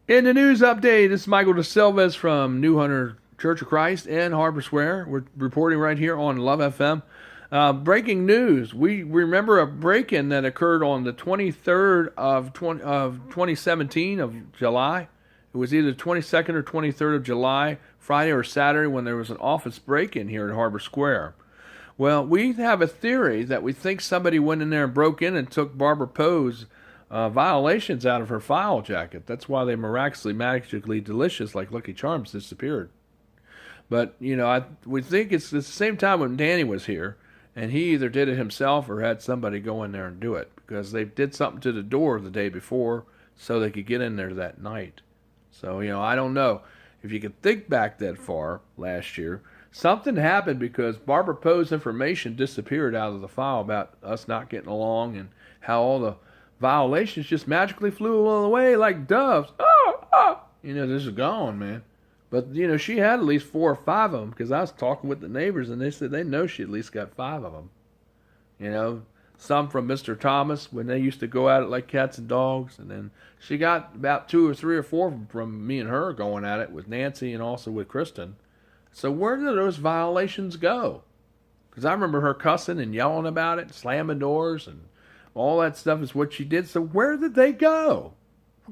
In the news update, this is Michael DeSilvas from New Hunter Church of Christ in Harbour Square. We're reporting right here on Love FM. Breaking news. We remember a break-in that occurred on the 23rd of 2017 of July. It was either 22nd or 23rd of July, Friday or Saturday, when there was an office break-in here at Harbour Square. Well, we have a theory that we think somebody went in there and broke in and took Barbara Poe's violations out of her file jacket. That's why they miraculously, magically delicious, like Lucky Charms, disappeared. But, we think it's the same time when Danny was here, and he either did it himself or had somebody go in there and do it, because they did something to the door the day before so they could get in there that night. So, I don't know. If you could think back that far last year, something happened because Barbara Poe's information disappeared out of the file about us not getting along and how all the violations just magically flew away like doves. This is gone, man. But, she had at least 4 or 5 of them, because I was talking with the neighbors, and they said they know she at least got 5 of them. Some from Mr. Thomas, when they used to go at it like cats and dogs, and then she got about 2 or 3 or 4 of them from me and her going at it with Nancy and also with Kristen. So where did those violations go? Because I remember her cussing and yelling about it, slamming doors, and all that stuff is what she did. So where did they go?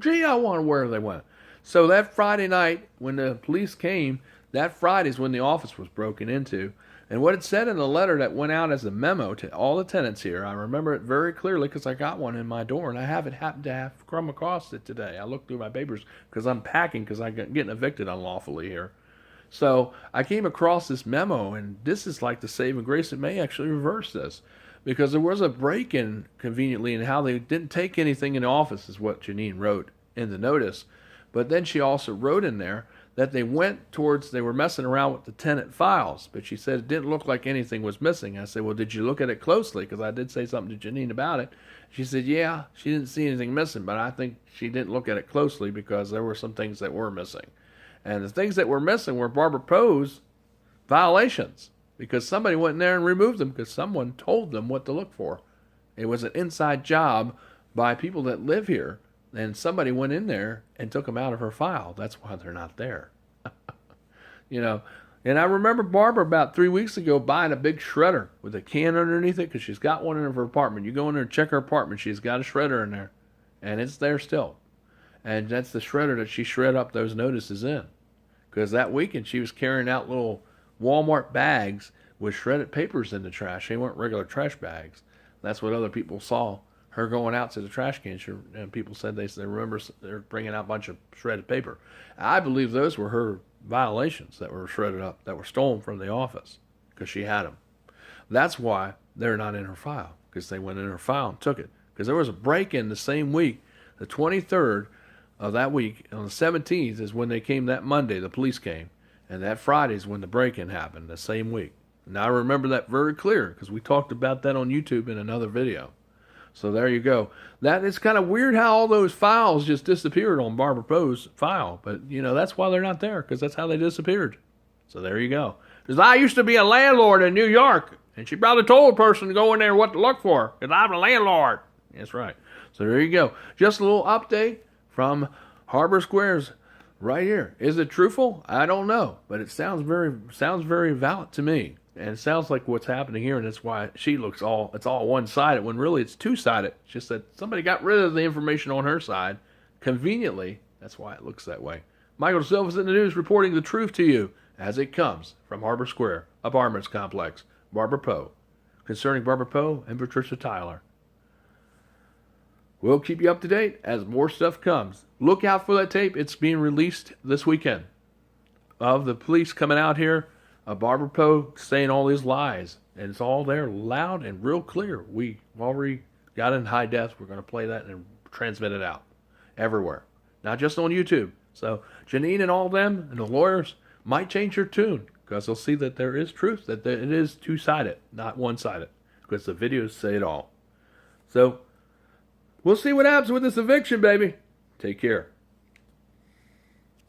Gee, I wonder where they went. So that Friday night, when the police came, that Friday is when the office was broken into. And what it said in the letter that went out as a memo to all the tenants here, I remember it very clearly because I got one in my door, and I haven't happened to have come across it today. I looked through my papers because I'm packing because I'm getting evicted unlawfully here. So I came across this memo, and this is like the saving grace. It may actually reverse this, because there was a break-in conveniently in how they didn't take anything in the office, is what Janine wrote in the notice. But then she also wrote in there that they were messing around with the tenant files, but she said it didn't look like anything was missing. I said, well, did you look at it closely? Because I did say something to Janine about it. She said, yeah, she didn't see anything missing, but I think she didn't look at it closely because there were some things that were missing. And the things that were missing were Barbara Poe's violations, because somebody went in there and removed them because someone told them what to look for. It was an inside job by people that live here, and somebody went in there and took them out of her file. That's why they're not there. And I remember Barbara about 3 weeks ago buying a big shredder with a can underneath it because she's got one in her apartment. You go in there and check her apartment. She's got a shredder in there, and it's there still. And that's the shredder that she shred up those notices in. Because that weekend she was carrying out little Walmart bags with shredded papers in the trash. They weren't regular trash bags. That's what other people saw her going out to the trash can. And people said they remember they're bringing out a bunch of shredded paper. I believe those were her violations that were shredded up, that were stolen from the office, because she had them. That's why they're not in her file, because they went in her file and took it. Because there was a break-in the same week, the 23rd of that week. On the 17th is when they came. That Monday the police came, and that Friday is when the break-in happened, the same week. And I remember that very clear because we talked about that on YouTube in another video. So there you go. That is kind of weird how all those files just disappeared on Barbara Poe's file, but that's why they're not there, because that's how they disappeared. So there you go. Because I used to be a landlord in New York, and she probably told a person to go in there what to look for, because I'm a landlord. That's right. So there you go. Just a little update from Harbour Square's right here. Is it truthful? I don't know, but it sounds very valid to me. And it sounds like what's happening here, and that's why it's all one-sided, when really it's two-sided. It's just that somebody got rid of the information on her side conveniently. That's why it looks that way. Michael Silva's in the news, reporting the truth to you as it comes from Harbour Square Apartments Complex. Barbara Poe, concerning Barbara Poe and Patricia Tyler. We'll keep you up to date as more stuff comes. Look out for that tape. It's being released this weekend of the police coming out here. Barbara Poe saying all these lies, and it's all there loud and real clear. We already got it in high def. We're going to play that and transmit it out everywhere, not just on YouTube. So Janine and all them and the lawyers might change their tune, because they'll see that there is truth, that it is two-sided, not one-sided, because the videos say it all. So we'll see what happens with this eviction, baby. Take care.